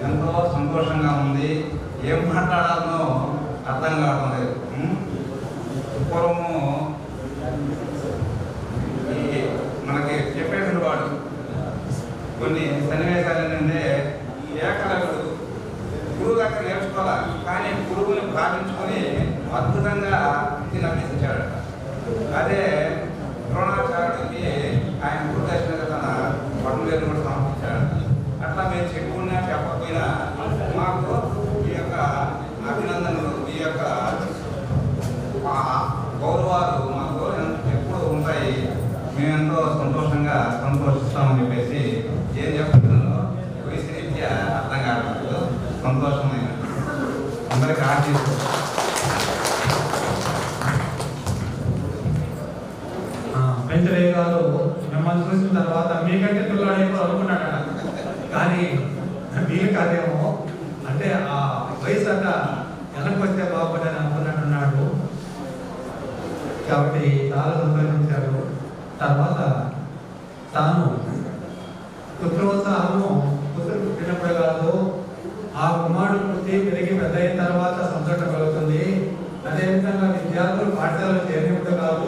[SPEAKER 8] ఎంతో సంతోషంగా ఉంది. ఏం మాట్లాడాలనో అర్థం కావడం లేదు. పూర్వము ఈ మనకి చెప్పేసిన వాడు కొన్ని సన్నివేశాలు ఏంటంటే ఏకలవుడు గురువు దగ్గర నేర్చుకోవాలి, కానీ గురువుని భావించుకొని అద్భుతంగా ఇది నమ్మించాడు. అదే ద్రోణాచార్యుడికి ఆయన గురుదర్శనంగా తన పట్టులేని కూడా సమర్పించాడు. అట్లా మేము చెప్పుకున్నా చెప్పకపోయినా మాకు ఈ యొక్క అభినందనలు, ఈ యొక్క సంతోషమైన అందరికీ ఆశిస్తూ
[SPEAKER 5] పెంచలే గారు మిమ్మల్ని చూసిన తర్వాత మీకంటే పిల్లవాడేమో అనుకున్నాడట, కానీ మీరు కాదేమో, అంటే ఆ వయసు అంట వెనక్కి వస్తే బాగుపడని అనుకున్నట్టున్నాడు. కాబట్టి చాలా సంతోషించారు. తర్వాత తాను పుత్రోత్సాహము పుత్రుడు పుట్టినప్పుడు కాదు, ఆ కుమారుడు పుట్టి పెరిగి పెద్ద అయిన తర్వాత సంతోషం కలుగుతుంది. అదేవిధంగా విద్యార్థులు పాఠశాలలో చేరినప్పుడు కాదు,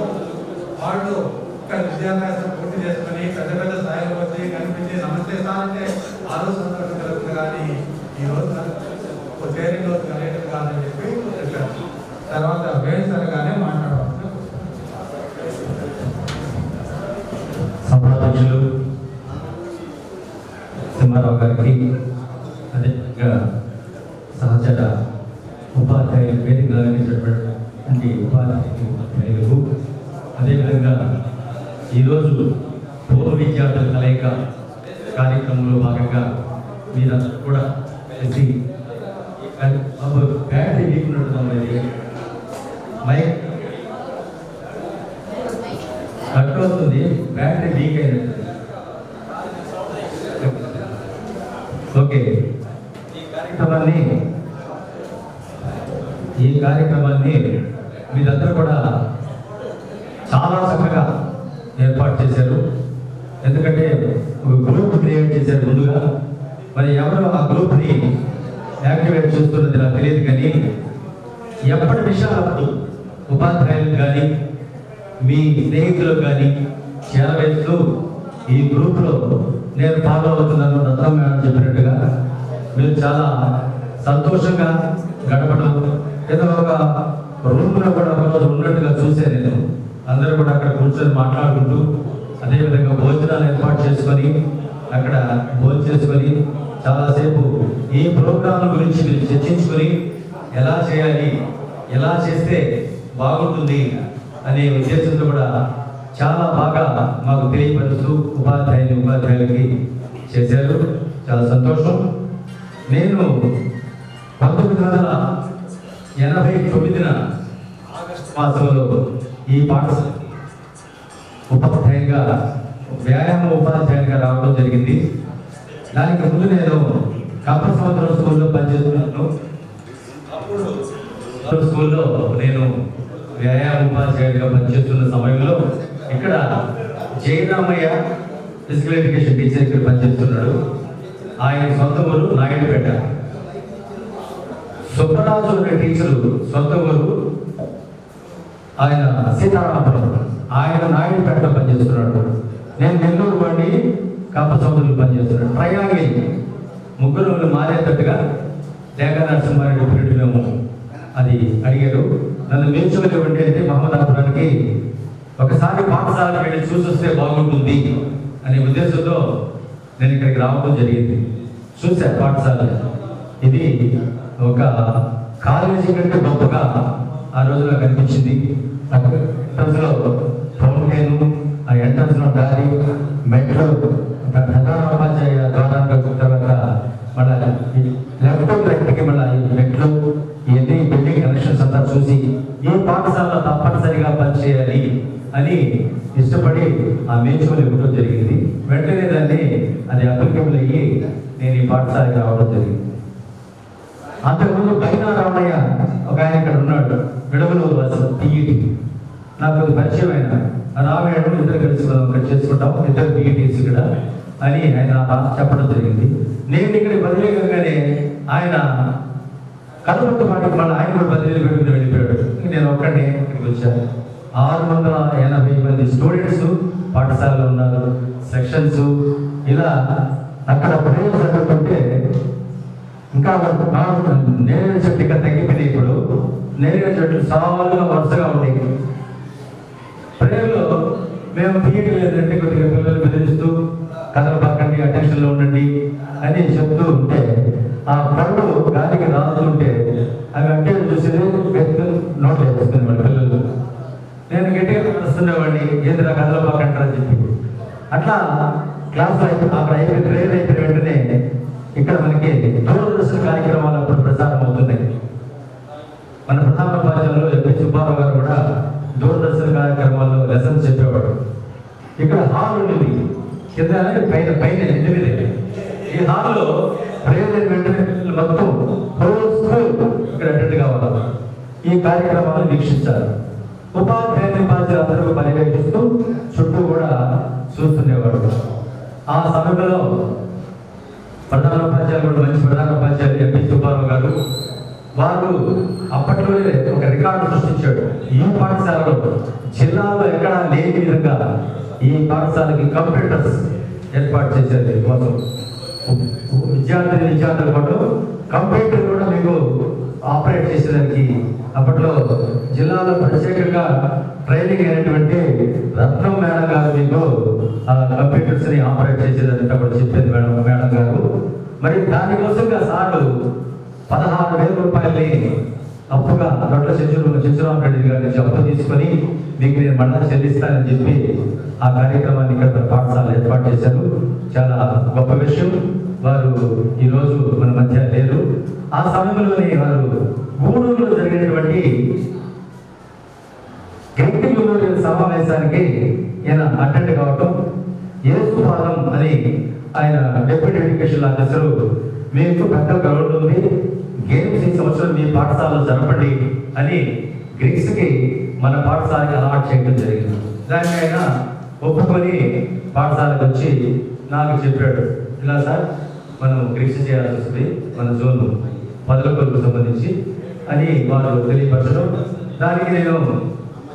[SPEAKER 5] వాళ్ళు ఇక్కడ విద్యాభ్యాసం పూర్తి చేసుకుని పెద్ద పెద్ద స్థాయిలో వచ్చి కనిపించి నమస్తే సార్ అంటే ఆ రోజు సంతోషం కలుగుతుంది, కానీ ఈ రోజు చేరిన రోజు కలిగేది కాదని చెప్పి చెప్పారు. తర్వాత వేణుసరిగానే మాట్లాడవచ్చు.
[SPEAKER 9] సభాధ్యక్షులు సింహారావు గారికి, అదేవిధంగా సహచర ఉపాధ్యాయులు, వేదిక నిర్వహించినటువంటి ఉపాధ్యాయులకు, అదేవిధంగా ఈరోజు పూర్వ విద్యార్థుల కలయిక కార్యక్రమంలో భాగంగా మీరందరూ కూడా బ్యాటరీ వీకున్నట్టు మైక్ కట్ అవుతుంది, బ్యాటరీ వీక్ అయినట్టు. ఓకే, ఈ కార్యక్రమాన్ని మీరందరూ కూడా చాలా చక్కగా ఏర్పాటు చేశారు. ఎందుకంటే ఒక గ్రూప్ క్రియేట్ చేశారు ముందుగా. మరి ఎవరు ఆ గ్రూప్ని యాక్టివేట్ చేస్తున్నది నాకు తెలియదు, కానీ ఎప్పటి విషయాలు ఉపాధ్యాయులు కానీ మీ స్నేహితులకు కానీ చేరవేస్తూ ఈ గ్రూప్లో నేను ఫాలో అవుతున్నాను రత్నం మేడం చెప్పినట్టుగా మీరు చాలా సంతోషంగా గడపడం, ఏదో ఒక రూమ్లో కూడా ఒకరోజు ఉన్నట్టుగా చూశాను నేను. అందరూ కూడా అక్కడ కూర్చొని మాట్లాడుకుంటూ, అదేవిధంగా భోజనాలు ఏర్పాటు చేసుకొని అక్కడ భోజనం చేసుకొని చాలాసేపు ఈ ప్రోగ్రాంల గురించి మీరు చర్చించుకొని ఎలా చేయాలి, ఎలా చేస్తే బాగుంటుంది అనే ఉద్దేశంతో కూడా చాలా బాగా మాకు తెలియపరుస్తూ ఉపాధ్యాయులకి చేశారు. చాలా సంతోషం. నేను 1989 ఆగస్టు మాసంలో ఈ పాఠశాల ఉపాధ్యాయునిగా, వ్యాయామ ఉపాధ్యాయునిగా రావడం జరిగింది. దానికి ముందు నేను కప్పసముద్రం స్కూల్లో పనిచేస్తున్నాను. స్కూల్లో నేను వ్యాయామ ఉపాధ్యాయుడిగా పనిచేస్తున్న సమయంలో ఇక్కడ జయరామయ్య ఫిజికల్ ఎడ్యుకేషన్ టీచర్ ఇక్కడ పనిచేస్తున్నాడు. ఆయన సొంత ఊరు నాయుడుపేట. సుబ్బరాజు అనే టీచరు సొంత ఊరు ఆయన సీతారామపురం. ఆయన నాయుడుపేటలో పనిచేస్తున్నాడు. నేను నెల్లూరు వాడిని కప్పసముద్రంలో పనిచేస్తున్నాడు. ట్రయాంగిల్ ముగ్గురు మారేటట్టుగా లేఖ నరసింహారెడ్డి పీరియడ్ మేము అది అడిగారు. నన్ను మ్యూచువల్ ఇవ్వండి అంటే మహమ్మదాపురానికి ఒకసారి పాఠశాలకు వెళ్ళి చూసొస్తే బాగుంటుంది అనే ఉద్దేశంతో నేను ఇక్కడికి రావడం జరిగింది. చూశాను పాఠశాల. ఇది ఒక కాలేజీ కంటే గొప్పగా ఆ రోజులో కనిపించింది. ఎంట్రన్స్లో ఫౌంటైన్, ఆ ఎంట్రన్స్లో దారి, మెట్లు, ప్రధానోపాధ్యాయ ద్వారా తర్వాత మళ్ళీ లెఫ్ట్ రైట్కి మళ్ళీ ఈ మెట్లు, ఇవన్నీ బిల్డింగ్ కనెక్షన్స్ అంతా చూసి ఈ పాఠశాలలో తప్పనిసరిగా పనిచేయాలి అని ఇష్టపడి ఆ మ్యూచువల్ ఇవ్వడం జరిగింది. వెంటనే దాన్ని అది అప్లికేబుల్ అయ్యి నేను ఈ పాఠశాలకు రావడం జరిగింది. అంతకుముందు పైన రామయ్య ఒక ఆయన ఇక్కడ ఉన్నాడు, విడవలూరు వాసు టీఈటీ. నాకు అది పరిచయం అయిన రామయ్య ఇద్దరు కలిసి మనం ఇక్కడ చేసుకుంటాం, ఇద్దరు టీఈటీస్ ఇక్కడ అని ఆయన చెప్పడం జరిగింది. నేను ఇక్కడికి బదిలీ కాగానే ఆయన కలుపుతో పాటు మళ్ళీ ఆయన కూడా బదిలీలు పెట్టుకుని వెళ్ళిపోయాడు. నేను ఒక్కడిని ఇక్కడికి వచ్చాను. 680 మంది స్టూడెంట్స్ పాఠశాలలో ఉన్నారు. సెక్షన్స్ ఇలా అక్కడ ప్రేయర్స్ జరుగుతుంటే ఇంకా నేరేడు చెట్టు ఇక్కడ తగ్గిపోయింది. ఇప్పుడు నేరేడు చెట్లు సాలుగా వరుసగా ఉండేవి. ప్రేయర్లో మేము పీఈటీ లేదంటే కొద్దిగా పిల్లలు బెదిరిస్తూ కథలు పక్కండి, అటెన్షన్లో ఉండండి అని చెప్తూ ఉంటే ఆ పళ్ళు గాలికి రాదుతుంటే అవి అంటే చూసేది నోట్లో వేసుకునే వాళ్ళు పిల్లలు. నేను గట్టిగా నడుస్తుండేవాడిని, ఏదిరా కథలు పక్కంటారని చెప్పి. అట్లా క్లాస్ అక్కడ అయిపోయి ప్రేయర్ అయిపోయిన వెంటనే ఇక్కడ మనకి దూరదర్శన కార్యక్రమాలు పైన 8. ఈ హాల్లో ప్రేయర్ వెంటనే మొత్తం హోల్ స్కూల్ ఇక్కడ అటెండ్ కావాలి. ఈ కార్యక్రమాన్ని వీక్షించారు. ఉపాధ్యాయులు అందరూ పర్యవేక్షిస్తూ చుట్టూ కూడా చూస్తుండేవాడు. ఆ సమయంలో ప్రధానోపాధ్యాయులు కూడా మంచి ప్రధానోపాధ్యాయులు ఎంపీ సుబ్బారావు గారు వారు అప్పట్లోనే ఒక రికార్డు సృష్టించాడు. ఈ పాఠశాలలో జిల్లాలో ఎక్కడా లేని విధంగా ఈ పాఠశాలకి కంప్యూటర్స్ ఏర్పాటు చేసేది కోసం విద్యార్థుల పాటు కంప్యూటర్ కూడా మీకు ఆపరేట్ చేసేదానికి అప్పట్లో జిల్లాలో ప్రత్యేకంగా ట్రైనింగ్ అయినటువంటి రత్నం మేడం గారు మీకు ఆ కంప్యూటర్స్ ని ఆపరేట్ చేసేదానికి అప్పుడు చెప్పేది మేడం గారు. మరి దానికోసంగా సార్లు 16,000 రూపాయలని అప్పుగా దొడ్ల చెంచురామరెడ్డి గారి నుంచి అప్పు తీసుకొని మీకు నేను మళ్ళా చెల్లిస్తానని చెప్పి ఆ కార్యక్రమాన్ని ఇక్కడ పాఠశాల ఏర్పాటు చేశారు. చాలా గొప్ప విషయం. వారు ఈరోజు మన మధ్య లేరు. ఆ సమయంలోనే వారు గూడూరులో జరిగినటువంటి గ్రీక్ మెమోరియల్ సమావేశానికి ఈయన అటెండ్ కావటం, యేసుపాదం అని ఆయన డెప్యూటీ ఎడ్యుకేషన్ ఆఫీసరు మీకు పెద్ద గ్రౌండ్ ఉంది, గేమ్స్ ఈ సంవత్సరం మీ పాఠశాలలో జరపండి అని గ్రీక్స్కి మన పాఠశాలకి అలాట్ చేయడం జరిగింది. దాన్ని ఆయన ఒప్పుకొని పాఠశాలకు వచ్చి నాకు చెప్పాడు, ఇలా సార్ మనం గ్రీక్స్ చేయాల్సి వస్తుంది మన జోన్ 10 కొరకు సంబంధించి అని వారు తెలియపరచడం. దానికి నేను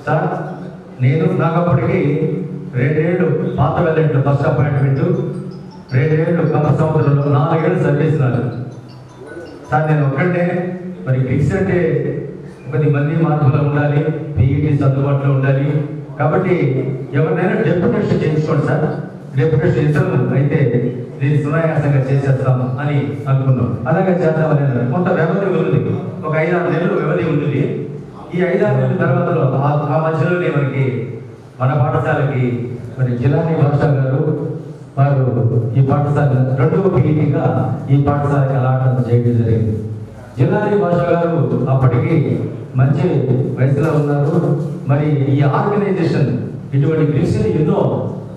[SPEAKER 9] సార్ నాకు అప్పటికి 2 ఏళ్ళు పాత వెళ్ళండి ఫస్ట్ అపాయింట్మెంట్, 2 ఏళ్ళు గత సంవత్సరంలో 4 ఏళ్ళు సర్వీస్ నాకు సార్. నేను ఒక్కడే మరి గ్రీక్స్ అంటే 10 మంది మార్పులో ఉండాలి, పీఈటీస్ అందుబాటులో ఉండాలి కాబట్టి ఎవరినైనా డెప్యుటేషన్ చేయించుకోండి సార్, డెప్యుటేషన్ ఇద్దరు అయితే దీన్ని సునాయాసంగా చేసేస్తాము అని అనుకున్నాం. అలాగే చేద్దామని కొంత వ్యవధి ఉంది, ఒక 5-6 నెలలు వ్యవధి ఉంది. ఈ 5-6 నెలల తర్వాతలో ఆ మధ్యలోనే మనకి మన పాఠశాలకి మరి జిల్లాని భాష గారు వారు ఈ పాఠశాల 2వ పీఈటీగా ఈ పాఠశాలకి అలాటం చేయడం జరిగింది. జిల్లాని భాష గారు అప్పటికి మంచి వయసులో ఉన్నారు. మరి ఈ ఆర్గనైజేషన్ ఇటువంటి గ్రీక్స్ని ఎన్నో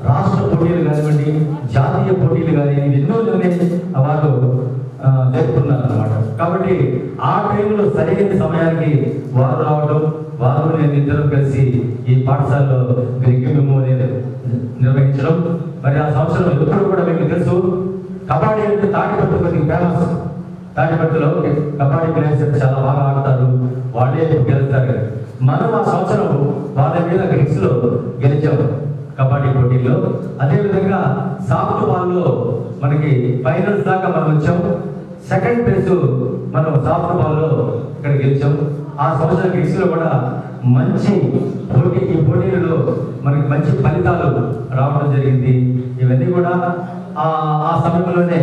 [SPEAKER 9] రాష్ట్ర పోటీలు కానివ్వండి, జాతీయ పోటీలు కానివ్వండి ఎన్నోనే వారు జరుపుకున్నారు అన్నమాట. కాబట్టి ఆ టైంలో సరైన సమయానికి వారు రావడం, వారు నేను ఇద్దరు కలిసి ఈ పాఠశాలలో గ్రీక్ మెమోరియల్ నిర్వహించడం. మరి ఆ సంవత్సరం ఎప్పుడు కూడా మీకు తెలుసు కబడ్డీ అంటే తాటిపట్టు కొద్దిగా ఫేమస్. తాటిపట్టులో కబడ్డీ ప్లేయర్స్ చాలా బాగా ఆడతారు, వాళ్ళే గెలుస్తారు. మనం ఆ సంవత్సరం వాళ్ళ మీద గ్రీక్స్లో గెలిచాము కబడ్డీ పోటీల్లో. అదేవిధంగా సాఫ్ట్ బాల్లో మనకి ఫైనల్స్ దాకా మనం వచ్చాము. 2nd ప్లేస్ మనం సాఫ్ట్ బాల్లో ఇక్కడ గెలిచాము. ఆ సంవత్సరం గ్రీక్స్లో కూడా మంచి ఈ పోటీలలో మనకి మంచి ఫలితాలు రావడం జరిగింది. ఇవన్నీ కూడా ఆ సమయంలోనే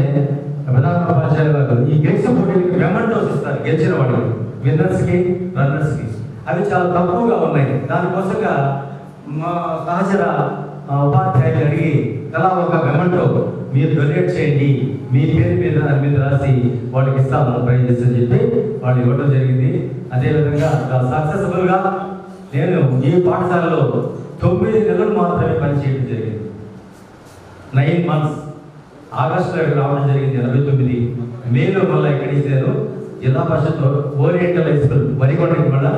[SPEAKER 9] ప్రధానోపాధ్యాయులు గారు ఈ గ్రీక్స్ పోటీలకి మెమెంటోస్ ఇస్తారు గెలిచిన వాళ్ళకి, విన్నర్స్కి రన్నర్స్కి. అవి చాలా తక్కువగా ఉన్నాయి. దానికోసంగా మా సహచర ఉపాధ్యాయులు అడిగి అలా ఒక మెమెంటో మీరు డొనేట్ చేయండి, మీ పేరు మీద దాని మీద రాసి వాళ్ళకి ఇస్తాము ప్రైజెస్ అని చెప్పి వాళ్ళు ఇవ్వడం జరిగింది. అదేవిధంగా సక్సెస్ఫుల్గా నేను ఈ పాఠశాలలో 9 నెలలు మాత్రమే పనిచేయడం జరిగింది. 9 months. ఆగస్టులో రావడం జరిగింది 89. మేలో మళ్ళీ ఇక్కడి నుంచి నేను జిల్లా పరిషత్ ఓరియంటల్ హై స్కూల్ వరికొండకి మళ్ళీ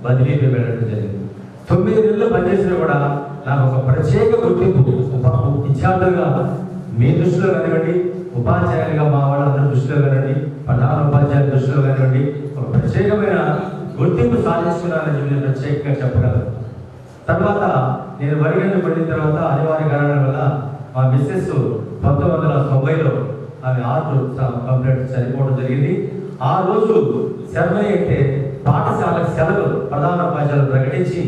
[SPEAKER 9] బదిలీ వెళ్ళడం జరిగింది. 9 నెలలు పనిచేసినా కూడా నాకు ఒక ప్రత్యేక గుర్తింపు విద్యార్థులుగా మీ దృష్టిలో కానివ్వండి, ఉపాధ్యాయులుగా మా వాళ్ళందరి దృష్టిలో కానివ్వండి, ప్రధాన ఉపాధ్యాయుల దృష్టిలో కానివ్వండి ఒక ప్రత్యేకమైన గుర్తింపు సాధించుకున్నానని చెప్పి నేను ప్రత్యేకంగా చెప్పగలను. తర్వాత నేను వరిగంట పడిన తర్వాత అనివార్య కారణాల వల్ల మా మిస్సెస్ 1990లో ఆమె 6 కంప్లీట్ చనిపోవడం జరిగింది. ఆ రోజు సెలవు అంటే పాఠశాల సెలవు ప్రధాన ఉపాధ్యాయులు ప్రకటించి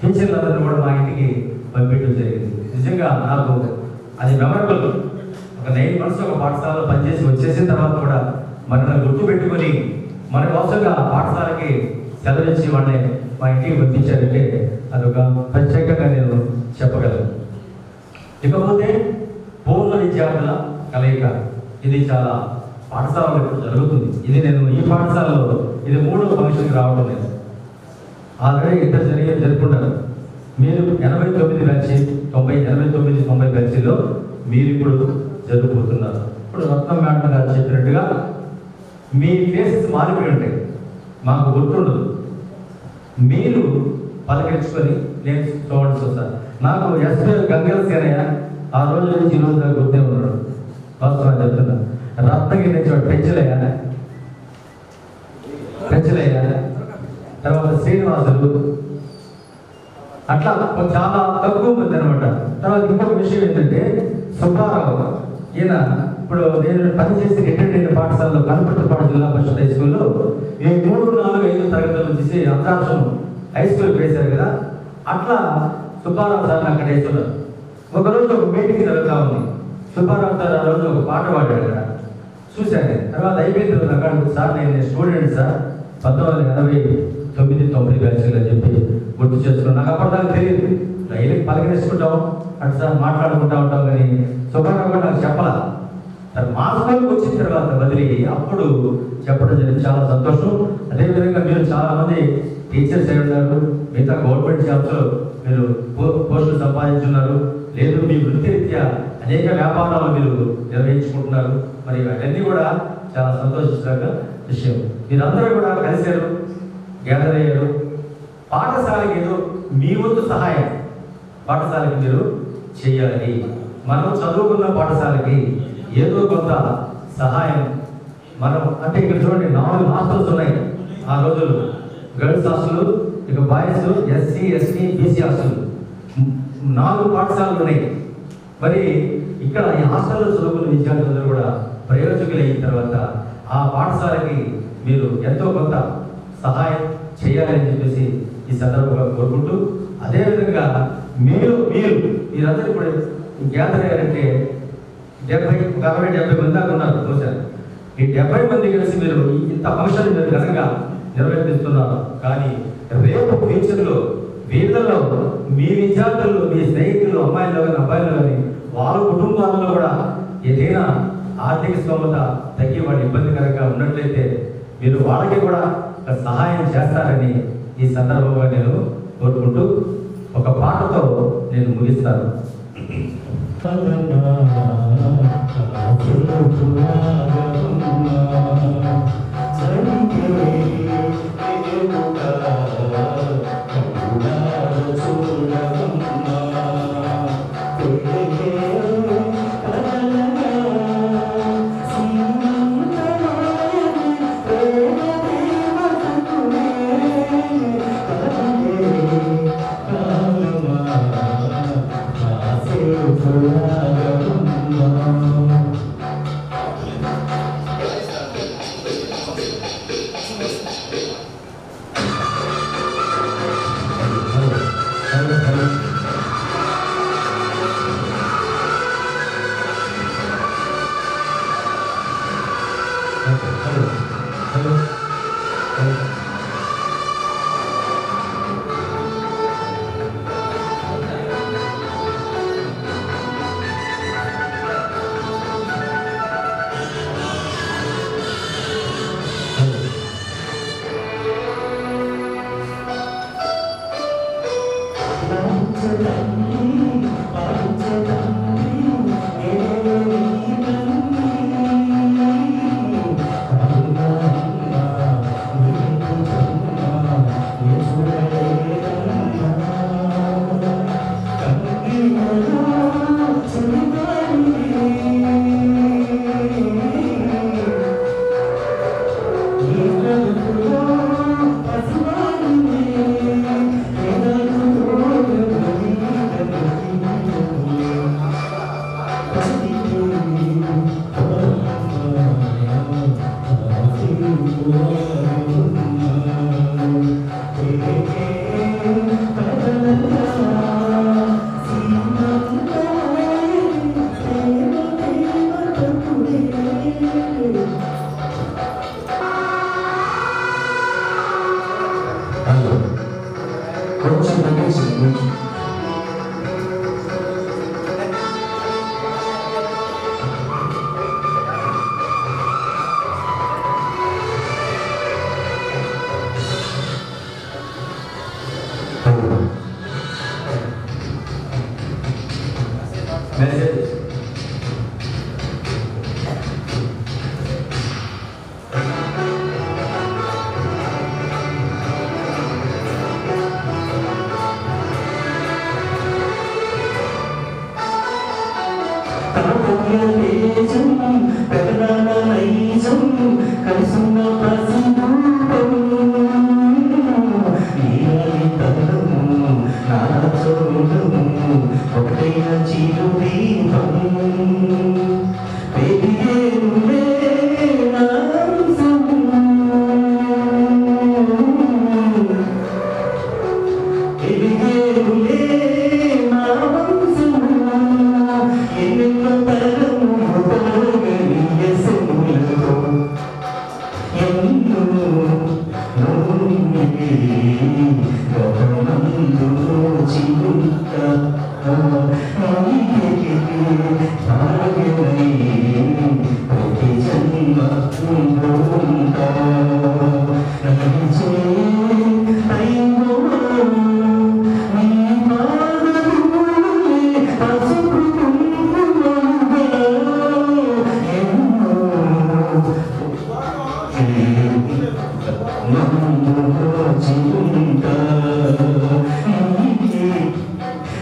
[SPEAKER 9] టీచర్లందరినీ కూడా మా ఇంటికి పంపించడం జరిగింది. నిజంగా నాకు అది మెమరబుల్. ఒక 9 months ఒక పాఠశాలలో పనిచేసి వచ్చేసిన తర్వాత కూడా మనల్ని గుర్తు పెట్టుకొని మన కోసంగా పాఠశాలకి సెలవు ఇచ్చి వాళ్ళని మా ఇంటికి పంపించారంటే అదొక ప్రత్యేకంగా నేను చెప్పగలను. ఇకపోతే పూర్వ విద్యార్థుల కలయిక, ఇది చాలా పాఠశాలలో ఇప్పుడు జరుగుతుంది. ఇది నేను ఈ పాఠశాలలో ఇది 3వ ఫంక్షన్కి రావడం లేదు. ఆల్రెడీ ఇద్దరు జరుపుకుంటారు. మీరు 89 బ్యాచ్ 89 90 బ్యాచ్లో మీరు ఇప్పుడు జరుపుతున్నారు. ఇప్పుడు రత్నం మేడం గారు చెప్పినట్టుగా మీ ఫేసెస్ మారిపోయి ఉంటాయి, మాకు గుర్తుండదు. మీరు పలకరించుకొని నేను చూడండి సార్. నాకు ఎస్పీ గంగల సేనయ్య ఆ రోజు నుంచి ఈ రోజు నాకు గుర్తే ఉన్నాడు. వాస్తవం చెప్తున్నా. రత్నగిరి నుంచి పెంచలయ్య, తర్వాత శ్రీనివాసులు, అట్లా చాలా తక్కువ మంది అనమాట. తర్వాత ఇంకొక విషయం ఏంటంటే సుబ్బారావు, ఈయన ఇప్పుడు నేను పనిచేసి రిటైర్డ్ పాఠశాలలో కనపర్తిపాడు జిల్లా పరిషత్ హై స్కూల్లో ఈ 3, 4, 5 తరగతుల నుంచి అంతరాక్షరం హై స్కూల్కి వేశారు కదా, అట్లా సుబ్బారావు సార్ అక్కడ వేస్తున్నారు. ఒకరోజు ఒక మీటింగ్ జరుగుతూ ఉంది. సుబ్బారావు సార్ ఆ రోజు ఒక పాట పాడాడు కదా, చూశాను. తర్వాత అయిపోయిన తర్వాత అక్కడ సార్ నేను స్టూడెంట్ సార్ 1989-90 బ్యాచ్లు అని చెప్పి గుర్తు చేసుకున్నాను. నాకు అప్పటిదాకా తెలియదు. డైలీ పలకరించుకుంటాం, అటు సార్ మాట్లాడుకుంటా ఉంటాం, కానీ సుబ్బారావు కూడా నాకు చెప్పాల. మా స్కూల్కి వచ్చిన తర్వాత బదిలీ అప్పుడు చెప్పడం జరిగింది. చాలా సంతోషం. అదేవిధంగా మీరు చాలామంది టీచర్స్ అయి ఉన్నారు, మిగతా గవర్నమెంట్ జాబ్స్లో మీరు పోస్టులు సంపాదించున్నారు, లేదు మీ వృత్తిరీత్యా అనేక వ్యాపారాలు మీరు నిర్వహించుకుంటున్నారు. మరి అవన్నీ కూడా చాలా సంతోషించదగ్గ విషయం. మీరందరూ కూడా కలిశారు, గ్యాదర్ అయ్యారు. పాఠశాలకి ఏదో మీ వంతు సహాయం పాఠశాలకి మీరు చేయాలి. మనం చదువుకున్న పాఠశాలకి ఏదో కొంత సహాయం మనం, అంటే ఇక్కడ చూడండి 4 హాస్టల్స్ ఉన్నాయి ఆ రోజులు. గర్ల్స్ హాస్టల్, ఇక boys, SC, ST, BC hostel, 4 పాఠశాలలు ఉన్నాయి. మరి ఇక్కడ ఈ హాస్టల్లో చదువుకున్న విద్యార్థులందరూ కూడా ప్రయోజకులు అయిన తర్వాత ఆ పాఠశాలకి మీరు ఎంతో కొంత సహాయం చేయాలని చెప్పేసి ఈ సందర్భంగా కోరుకుంటూ, అదేవిధంగా మీరందరూ ఇప్పుడు గ్యాదర్ అయ్యారంటే 70 మంది దాకా ఉన్నారు బహుశా. ఈ 70 మంది కలిసి మీరు ఇంత ఫంక్షన్ మీరు ఘనంగా నిర్వహిస్తున్నారు. కానీ రేపు ఫ్యూచర్లో వీళ్ళలో మీ విద్యార్థులు, మీ స్నేహితులు, అమ్మాయిలు కానీ అబ్బాయిలు కానీ వాళ్ళ కుటుంబాలలో కూడా ఏదైనా ఆర్థిక స్తోమత తగ్గి వాళ్ళు ఇబ్బందికరంగా ఉన్నట్లయితే మీరు వాళ్ళకి కూడా సహాయం చేస్తారని ఈ సందర్భంగా నేను కోరుకుంటూ ఒక పాటతో నేను ముగిస్తాను.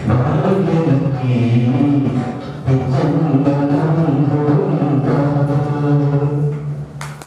[SPEAKER 10] భాగ్యలక్ష్మి